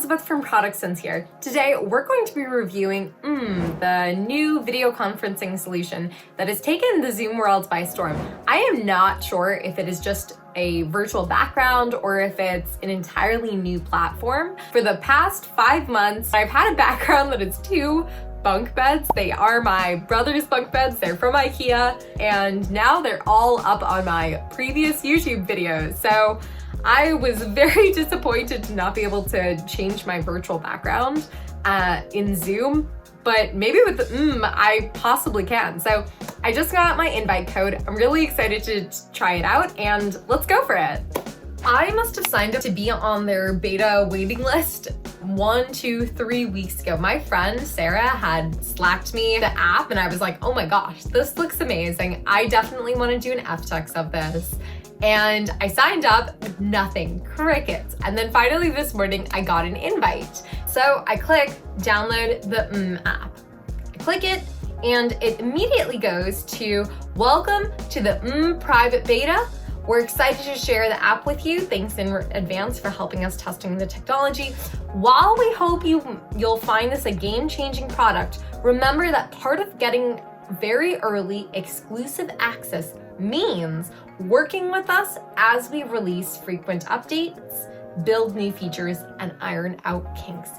Elizabeth from Product Sense here. Today, we're going to be reviewing the new video conferencing solution that has taken the Zoom world by storm. I am not sure if it is just a virtual background or if it's an entirely new platform. For the past 5 months, I've had a background that is 2 bunk beds. They are my brother's bunk beds. They're from IKEA, and now they're all up on my previous YouTube videos. So I was very disappointed to not be able to change my virtual background in Zoom, but maybe with I possibly can. So I just got my invite code. I'm really excited to try it out, and let's go for it. I must have signed up to be on their beta waiting list 1, 2, 3 weeks ago. My friend Sarah had slacked me the app, and I was like, oh my gosh, this looks amazing. I definitely want to do an FTUX of this. And I signed up, nothing, crickets. And then finally this morning, I got an invite. So I click download the app. I click it, and it immediately goes to welcome to the private beta. We're excited to share the app with you. Thanks in advance for helping us testing the technology. While we hope you'll find this a game-changing product, remember that part of getting very early exclusive access means working with us as we release frequent updates, build new features, and iron out kinks.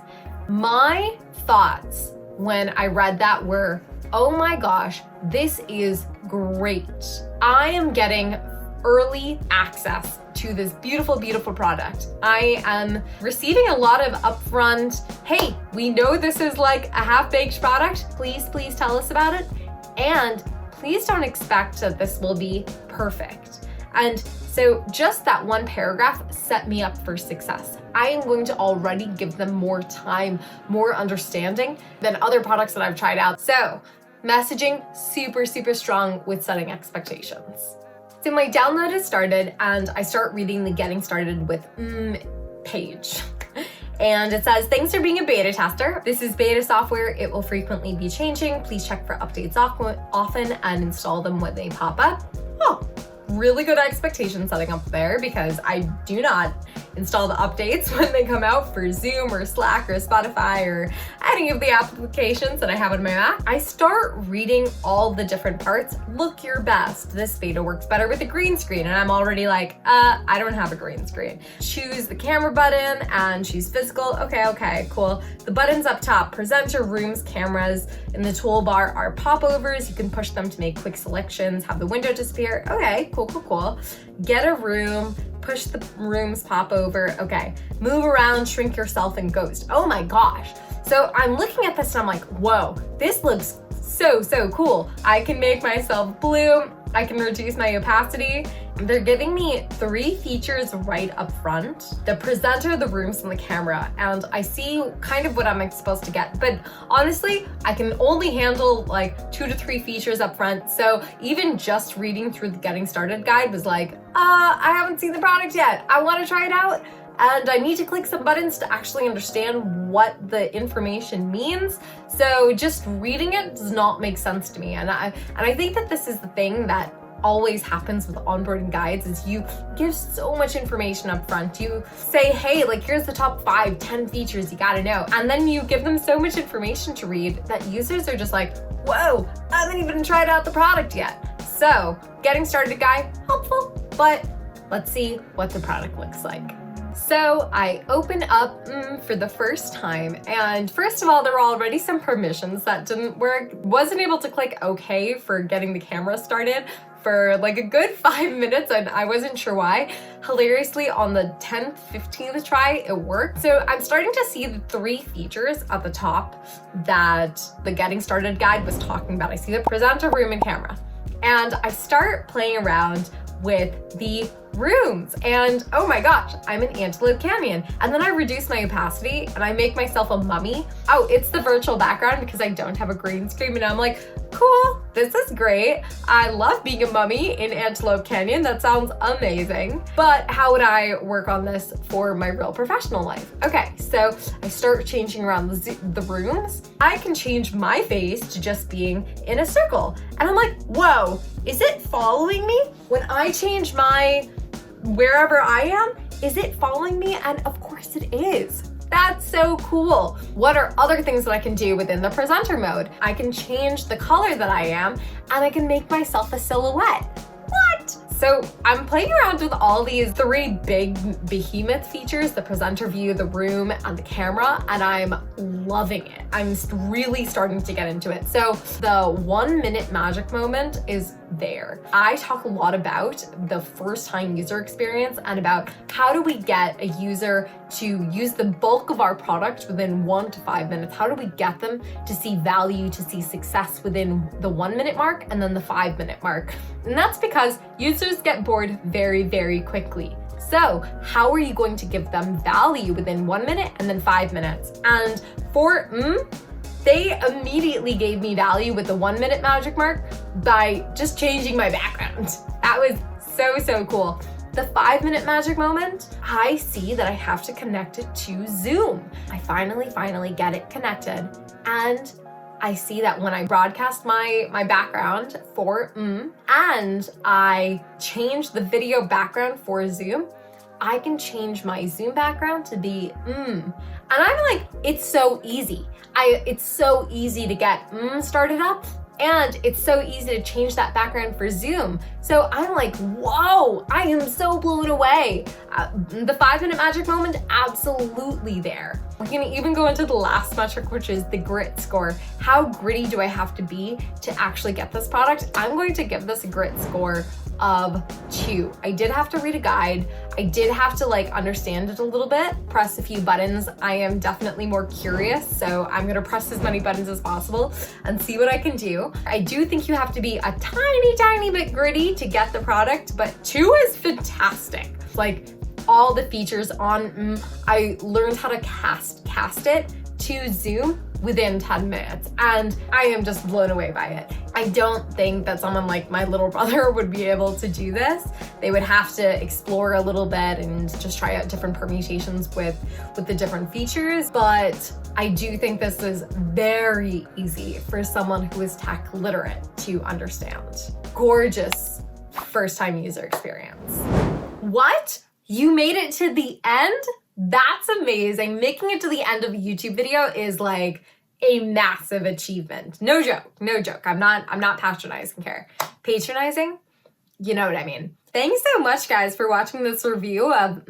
My thoughts when I read that were, oh my gosh, this is great. I am getting early access to this beautiful, beautiful product. I am receiving a lot of upfront, hey, we know this is like a half-baked product. Please tell us about it. And please don't expect that this will be perfect. And so just that one paragraph set me up for success. I am going to already give them more time, more understanding than other products that I've tried out. So messaging, super, super strong with setting expectations. So my download has started, and I start reading the getting started with page. And it says, thanks for being a beta tester. This is beta software. It will frequently be changing. Please check for updates often and install them when they pop up. Oh, really good expectation setting up there, because I do not install the updates when they come out for Zoom or Slack or Spotify or any of the applications that I have on my Mac. I start reading all the different parts. Look your best. This beta works better with a green screen. And I'm already like, I don't have a green screen. Choose the camera button and choose physical. Okay, cool. The buttons up top, presenter, rooms, cameras. In the toolbar are popovers. You can push them to make quick selections, have the window disappear. Okay, cool. Get a room, push the rooms pop over. Okay, move around, shrink yourself, and ghost. Oh my gosh. So I'm looking at this and I'm like, whoa, this looks so cool. I can make myself blue. I can reduce my opacity. They're giving me 3 features right up front: the presenter, the rooms, and the camera. And I see kind of what I'm supposed to get. But honestly, I can only handle like 2 to 3 features up front. So even just reading through the getting started guide was like, I haven't seen the product yet. I want to try it out. And I need to click some buttons to actually understand what the information means. So just reading it does not make sense to me. And I think that this is the thing that always happens with onboarding guides, is you give so much information up front. You say, hey, like, here's the top 5, 10 features you gotta know. And then you give them so much information to read that users are just like, whoa, I haven't even tried out the product yet. So getting started guide, helpful, but let's see what the product looks like. So I open up for the first time, and first of all, there were already some permissions that didn't work. Wasn't able to click OK for getting the camera started for like a good 5 minutes, and I wasn't sure why. Hilariously, on the 10th, 15th try, it worked. So I'm starting to see the 3 features at the top that the getting started guide was talking about. I see the presenter, room, and camera. And I start playing around with the rooms, and oh my gosh, I'm in Antelope Canyon. And then I reduce my opacity and I make myself a mummy. Oh, it's the virtual background because I don't have a green screen, and I'm like, cool, this is great. I love being a mummy in Antelope Canyon. That sounds amazing. But how would I work on this for my real professional life? Okay, so I start changing around the rooms. I can change my face to just being in a circle. And I'm like, whoa, is it following me? When I change my wherever I am, is it following me? And of course it is. That's so cool. What are other things that I can do within the presenter mode? I can change the color that I am, and I can make myself a silhouette. What? So I'm playing around with all these 3 big behemoth features, the presenter view, the room, and the camera, and I'm loving it. I'm really starting to get into it. So the 1 minute magic moment is there. I talk a lot about the first time user experience and about how do we get a user to use the bulk of our product within 1 to 5 minutes. How do we get them to see value, to see success within the 1 minute mark and then the 5 minute mark? And that's because users get bored very, very quickly. So how are you going to give them value within 1 minute and then 5 minutes? And for they immediately gave me value with the 1 minute magic mark by just changing my background. That was so cool. The 5 minute magic moment, I see that I have to connect it to Zoom. I finally get it connected, and I see that when I broadcast my background for and I change the video background for Zoom, I can change my Zoom background to be And I'm like, it's so easy. It's so easy to get started up, and it's so easy to change that background for Zoom. So I'm like, whoa, I am so blown away. The 5 minute magic moment, absolutely there. We're gonna even go into the last metric, which is the grit score. How gritty do I have to be to actually get this product? I'm going to give this a grit score of 2. I did have to read a guide. I did have to understand it a little bit, press a few buttons. I am definitely more curious, so I'm gonna press as many buttons as possible and see what I can do. I do think you have to be a tiny bit gritty to get the product, but 2 is fantastic. All the features on I learned how to cast it to Zoom within 10 minutes, and I am just blown away by it. I don't think that someone like my little brother would be able to do this. They would have to explore a little bit and just try out different permutations with the different features, but I do think this is very easy for someone who is tech literate to understand. Gorgeous first time user experience. What? You made it to the end? That's amazing. Making it to the end of a YouTube video is like a massive achievement. No joke. I'm not patronizing here. Patronizing? You know what I mean. Thanks so much, guys, for watching this review of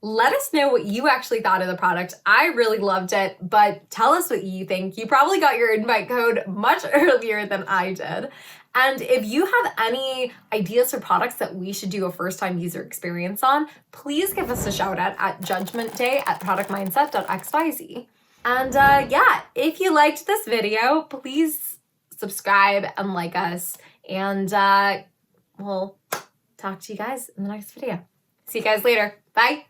Let us know what you actually thought of the product. I really loved it, but tell us what you think. You probably got your invite code much earlier than I did. And if you have any ideas for products that we should do a first-time user experience on, please give us a shout out at judgmentday@productmindset.xyz. And yeah, if you liked this video, please subscribe and like us. And we'll talk to you guys in the next video. See you guys later. Bye.